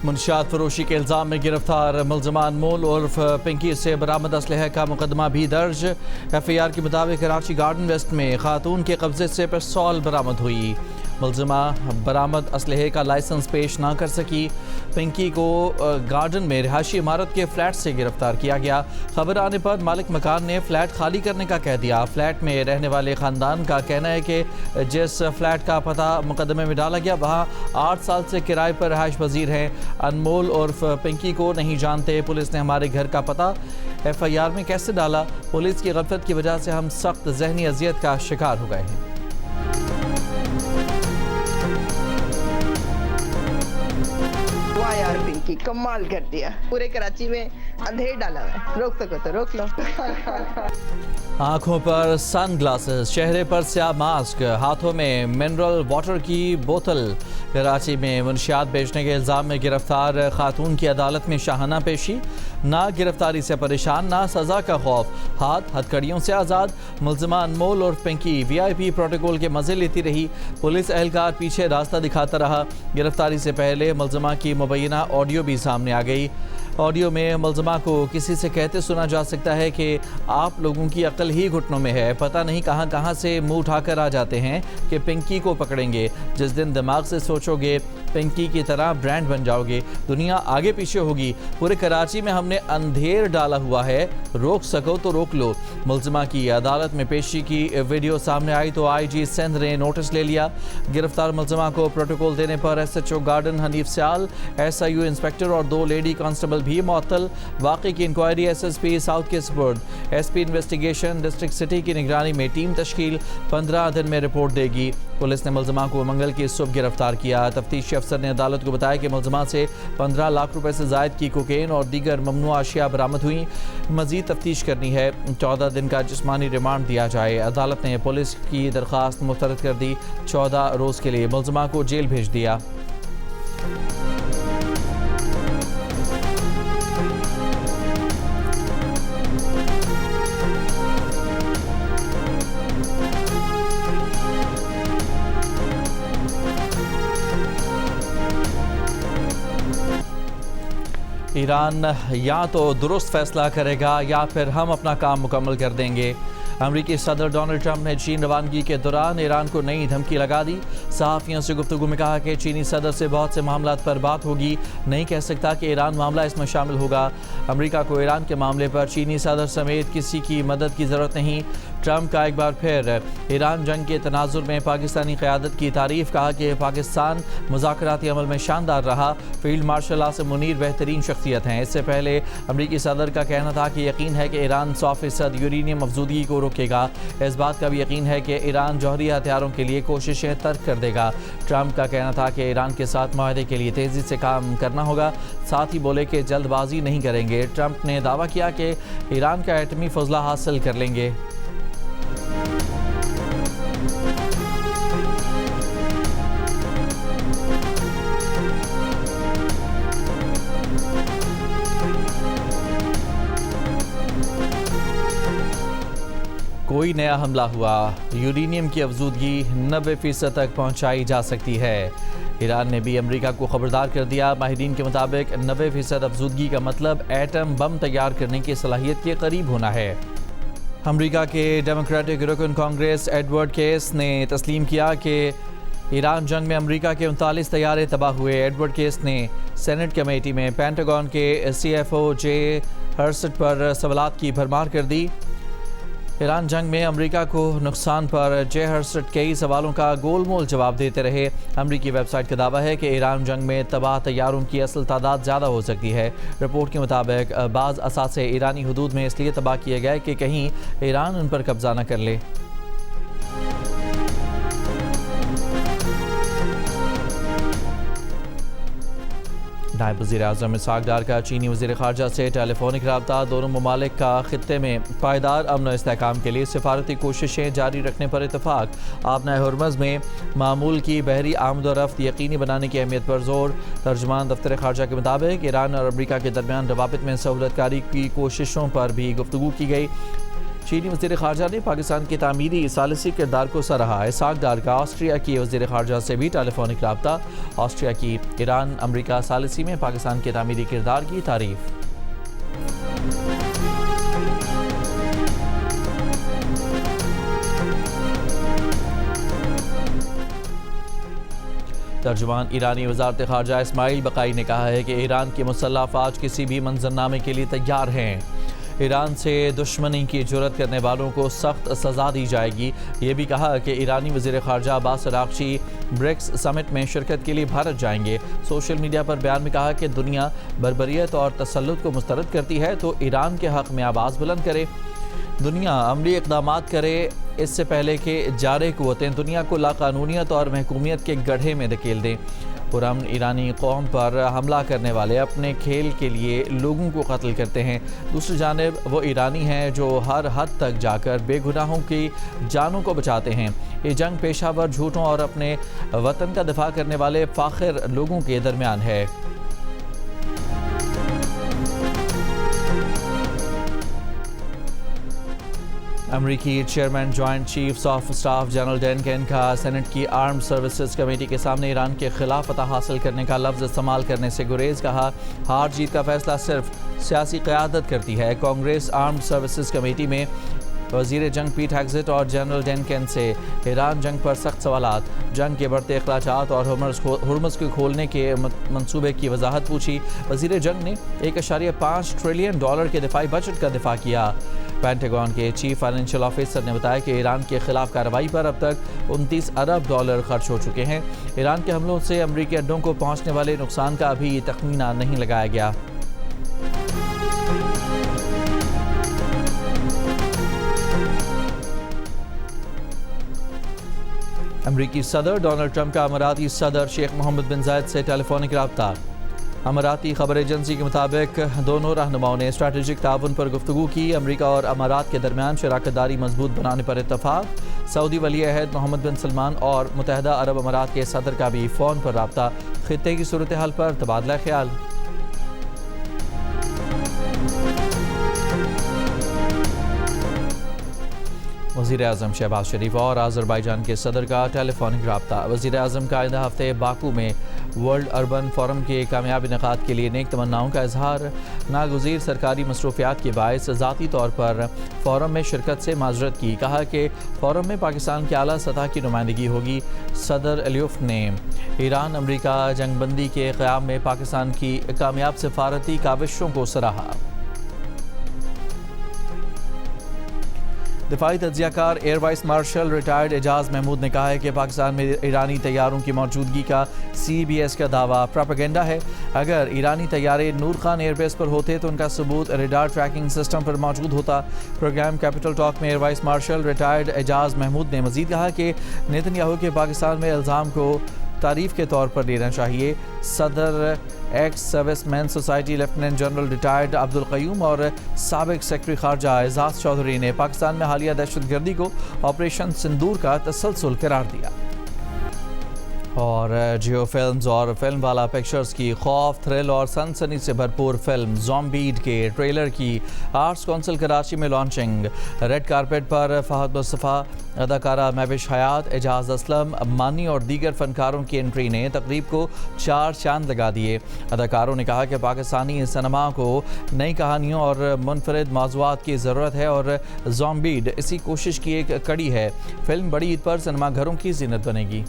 منشیات فروشی کے الزام میں گرفتار ملزمان مول عرف پنکی سے برآمد اسلحے کا مقدمہ بھی درج۔ ایف آئی آر کے مطابق کراچی گارڈن ویسٹ میں خاتون کے قبضے سے پستول برآمد ہوئی۔ ملزمہ برآمد اسلحے کا لائسنس پیش نہ کر سکی۔ پنکی کو گارڈن میں رہائشی عمارت کے فلیٹ سے گرفتار کیا گیا۔ خبر آنے پر مالک مکان نے فلیٹ خالی کرنے کا کہہ دیا۔ فلیٹ میں رہنے والے خاندان کا کہنا ہے کہ جس فلیٹ کا پتہ مقدمے میں ڈالا گیا وہاں 8 سال سے کرائے پر رہائش پذیر ہیں۔ انمول عرف پنکی کو نہیں جانتے۔ پولیس نے ہمارے گھر کا پتہ ایف آئی آر میں کیسے ڈالا؟ پولیس کی غفلت کی وجہ سے ہم سخت ذہنی اذیت کا شکار ہو گئے ہیں۔ یار پنکی کمال کر دیا، پورے کراچی میں اندھیر ڈالا ہے، روک سکو تو روک لو۔ آنکھوں پر سن گلاسز، چہرے پر سیاہ ماسک، ہاتھوں میں منرل واٹر کی بوتل۔ کراچی میں منشیات بیچنے کے الزام میں گرفتار خاتون کی عدالت میں شاہانہ پیشی۔ نہ گرفتاری سے پریشان، نہ سزا کا خوف، ہاتھ ہتھکڑیوں سے آزاد۔ ملزمہ انمول اور پنکی وی آئی پی پروٹوکول کے مزے لیتی رہی۔ پولیس اہلکار پیچھے راستہ دکھاتا رہا۔ گرفتاری سے پہلے ملزمہ کی مبینہ آڈیو بھی سامنے آ گئی۔ آڈیو میں ملزمہ کو کسی سے کہتے سنا جا سکتا ہے کہ آپ لوگوں کی عقل ہی گھٹنوں میں ہے، پتہ نہیں کہاں کہاں سے منہ اٹھا کر آ جاتے ہیں کہ پنکی کو پکڑیں گے۔ جس دن دماغ سے سوچو گے پنکی کی طرح برانڈ بن جاؤ گے، دنیا آگے پیچھے ہوگی۔ پورے کراچی میں ہم نے اندھیر ڈالا ہوا ہے، روک سکو تو روک لو۔ ملزمہ کی عدالت میں پیشی کی ویڈیو سامنے آئی تو آئی جی سندھ نے نوٹس لے لیا۔ گرفتار ملزمہ کو پروٹوکول دینے پر S H O Garden Hanif Sial, S I U inspector اور 2 لیڈی کانسٹیبل بھی معطل۔ واقعے کی inquiry S S P south کے سپرد۔ S P investigation district city کی نگرانی میں ٹیم تشکیل، 15 دن میں رپورٹ دے گی۔ پولیس نے ملزمہ کو منگل کی صبح گرفتار کیا۔ تفتیشی افسر نے عدالت کو بتایا کہ ملزمہ سے 15 لاکھ روپے سے زائد کی کوکین اور دیگر ممنوعہ اشیاء برآمد ہوئیں۔ مزید تفتیش کرنی ہے۔ 14 دن کا جسمانی ریمانڈ دیا جائے۔ عدالت نے پولیس کی درخواست مسترد کر دی۔ 14 روز کے لیے ملزمہ کو جیل بھیج دیا۔ ایران یا تو درست فیصلہ کرے گا یا پھر ہم اپنا کام مکمل کر دیں گے۔ امریکی صدر ڈونلڈ ٹرمپ نے چین روانگی کے دوران ایران کو نئی دھمکی لگا دی۔ صحافیوں سے گفتگو میں کہا کہ چینی صدر سے بہت سے معاملات پر بات ہوگی، نہیں کہہ سکتا کہ ایران معاملہ اس میں شامل ہوگا۔ امریکہ کو ایران کے معاملے پر چینی صدر سمیت کسی کی مدد کی ضرورت نہیں۔ ٹرمپ کا ایک بار پھر ایران جنگ کے تناظر میں پاکستانی قیادت کی تعریف، کہا کہ پاکستان مذاکراتی عمل میں شاندار رہا۔ فیلڈ مارشل عاصم منیر بہترین شخصیت ہیں۔ اس سے پہلے امریکی صدر کا کہنا تھا کہ یقین ہے کہ ایران 100% یورینیم افزودگی کو روکے گا۔ اس بات کا بھی یقین ہے کہ ایران جوہری ہتھیاروں کے لیے کوششیں ترک کر دے گا۔ ٹرمپ کا کہنا تھا کہ ایران کے ساتھ معاہدے کے لیے تیزی سے کام کرنا ہوگا، ساتھ ہی بولے کہ جلد بازی نہیں کریں گے۔ ٹرمپ نے دعویٰ کیا کہ ایران کا ایٹمی فضلہ حاصل کر لیں گے۔ کوئی نیا حملہ ہوا، یورینیم کی افزودگی 90% تک پہنچائی جا سکتی ہے۔ ایران نے بھی امریکہ کو خبردار کر دیا۔ ماہرین کے مطابق 90% افزودگی کا مطلب ایٹم بم تیار کرنے کی صلاحیت کے قریب ہونا ہے۔ امریکہ کے ڈیموکریٹک رکن کانگریس ایڈورڈ کیس نے تسلیم کیا کہ ایران جنگ میں امریکہ کے 39 طیارے تباہ ہوئے۔ ایڈورڈ کیس نے سینٹ کمیٹی میں پینٹاگون کے سی ایف او جے ہرسٹ پر سوالات کی بھرمار کر دی۔ ایران جنگ میں امریکہ کو نقصان پر جے ہرسٹ کئی سوالوں کا گول مول جواب دیتے رہے۔ امریکی ویب سائٹ کا دعویٰ ہے کہ ایران جنگ میں تباہ طیاروں کی اصل تعداد زیادہ ہو سکتی ہے۔ رپورٹ کے مطابق بعض اثاثے ایرانی حدود میں اس لیے تباہ کیے گئے کہ کہیں ایران ان پر قبضہ نہ کر لے۔ نائب وزیر اعظم اسحاق ڈار کا چینی وزیر خارجہ سے ٹیلی فونک رابطہ۔ دونوں ممالک کا خطے میں پائیدار امن و استحکام کے لیے سفارتی کوششیں جاری رکھنے پر اتفاق۔ آبنائے ہرمز میں معمول کی بحری آمد و رفت یقینی بنانے کی اہمیت پر زور۔ ترجمان دفتر خارجہ کے مطابق ایران اور امریکہ کے درمیان روابط میں سہولت کاری کی کوششوں پر بھی گفتگو کی گئی۔ چینی وزیر خارجہ نے پاکستان کے تعمیری ثالثی کردار کو سراہا۔ اسحاق ڈار کا آسٹریا کی وزیر خارجہ سے بھی ٹیلی فونک رابطہ۔ آسٹریا کی ایران امریکہ ثالثی میں پاکستان کے تعمیری کردار کی تعریف۔ ترجمان ایرانی وزارت خارجہ اسماعیل بقائی نے کہا ہے کہ ایران کی مسلح افواج کسی بھی منظرنامے کے لیے تیار ہیں۔ ایران سے دشمنی کی جرات کرنے والوں کو سخت سزا دی جائے گی۔ یہ بھی کہا کہ ایرانی وزیر خارجہ عباس عراقچی برکس سمٹ میں شرکت کے لیے بھارت جائیں گے۔ سوشل میڈیا پر بیان میں کہا کہ دنیا بربریت اور تسلط کو مسترد کرتی ہے تو ایران کے حق میں آواز بلند کرے، دنیا عملی اقدامات کرے اس سے پہلے کہ جارح قوتیں دنیا کو لاقانونیت اور محکومیت کے گڑھے میں دھکیل دیں۔ پرامن ایرانی قوم پر حملہ کرنے والے اپنے کھیل کے لیے لوگوں کو قتل کرتے ہیں، دوسری جانب وہ ایرانی ہیں جو ہر حد تک جا کر بے گناہوں کی جانوں کو بچاتے ہیں۔ یہ جنگ پیشہ ور جھوٹوں اور اپنے وطن کا دفاع کرنے والے فاخر لوگوں کے درمیان ہے۔ امریکی chairman joint chiefs of staff general Dan Caine کا سینٹ کی آرمڈ سروسز کمیٹی کے سامنے ایران کے خلاف فتح حاصل کرنے کا لفظ استعمال کرنے سے گریز، کہا ہار جیت کا فیصلہ صرف سیاسی قیادت کرتی ہے۔ کانگریس آرمڈ سروسز کمیٹی میں وزیر جنگ پیٹ ہیگزٹ اور general Dan can say Iran جنگ پر سخت سوالات، جنگ کے بڑھتے اخراجات اور ہرمز کو کھولنے کے منصوبے کی وضاحت پوچھی۔ وزیر جنگ نے $1.5 ٹریلین کے دفاعی بجٹ کا دفاع کیا۔ پینٹاگون کے چیف فائنینشیل آفیسر نے بتایا کہ ایران کے خلاف کارروائی پر اب تک $29 ارب خرچ ہو چکے ہیں۔ ایران کے حملوں سے امریکی اڈوں کو پہنچنے والے نقصان کا ابھی تخمینہ نہیں لگایا گیا۔ امریکی صدر ڈونلڈ ٹرمپ کا اماراتی صدر شیخ محمد بن زائد سے ٹیلی فونک رابطہ۔ اماراتی خبر ایجنسی کے مطابق دونوں رہنماؤں نے اسٹریٹجک تعاون پر گفتگو کی۔ امریکہ اور امارات کے درمیان شراکت داری مضبوط بنانے پر اتفاق۔ سعودی ولی عہد محمد بن سلمان اور متحدہ عرب امارات کے صدر کا بھی فون پر رابطہ، خطے کی صورتحال پر تبادلہ خیال۔ وزیر اعظم شہباز شریف اور آذربائیجان کے صدر کا ٹیلی فونک رابطہ۔ وزیر اعظم کا آئندہ ہفتے باکو میں ورلڈ اربن فورم کے کامیاب انعقاد کے لیے نیک تمناؤں کا اظہار۔ ناگزیر سرکاری مصروفیات کے باعث ذاتی طور پر فورم میں شرکت سے معذرت کی، کہا کہ فورم میں پاکستان کی اعلیٰ سطح کی نمائندگی ہوگی۔ صدر الیوف نے ایران امریکہ جنگ بندی کے قیام میں پاکستان کی کامیاب سفارتی کاوشوں کو سراہا۔ دفاعی تجزیہ کار air vice marshal retired Ijaz Mahmood نے کہا ہے کہ پاکستان میں ایرانی طیاروں کی موجودگی کا CBS کا دعویٰ پروپیگنڈا ہے۔ اگر ایرانی طیارے نور خان ایئر بیس پر ہوتے تو ان کا ثبوت ریڈار ٹریکنگ سسٹم پر موجود ہوتا۔ پروگرام کیپٹل ٹاک میں year vice marshal retired Ijaz Mahmood نے مزید کہا کہ نیتن یاہو کے پاکستان میں الزام کو تعریف کے طور پر لینا چاہیے۔ صدر ex service man society lieutenant general retired Abdul Qayyum اور سابق سیکرٹری خارجہ اعزاز چودھری نے پاکستان میں حالیہ دہشت گردی کو آپریشن سندور کا تسلسل قرار دیا۔ اور جیو فلمز اور فلم والا پکچرز کی خوف، تھرل اور سنسنی سے بھرپور فلم زومبیڈ کے ٹریلر کی آرٹس کونسل کراچی میں لانچنگ۔ ریڈ کارپیٹ پر فہد مصطفیٰ، اداکارہ مہوش حیات، اعجاز اسلم، مانی اور دیگر فنکاروں کی انٹری نے تقریب کو 4 چاند لگا دیے۔ اداکاروں نے کہا کہ پاکستانی سینما کو نئی کہانیوں اور منفرد موضوعات کی ضرورت ہے اور زومبیڈ اسی کوشش کی ایک کڑی ہے۔ فلم بڑی عید پر سینما گھروں کی زینت بنے گی۔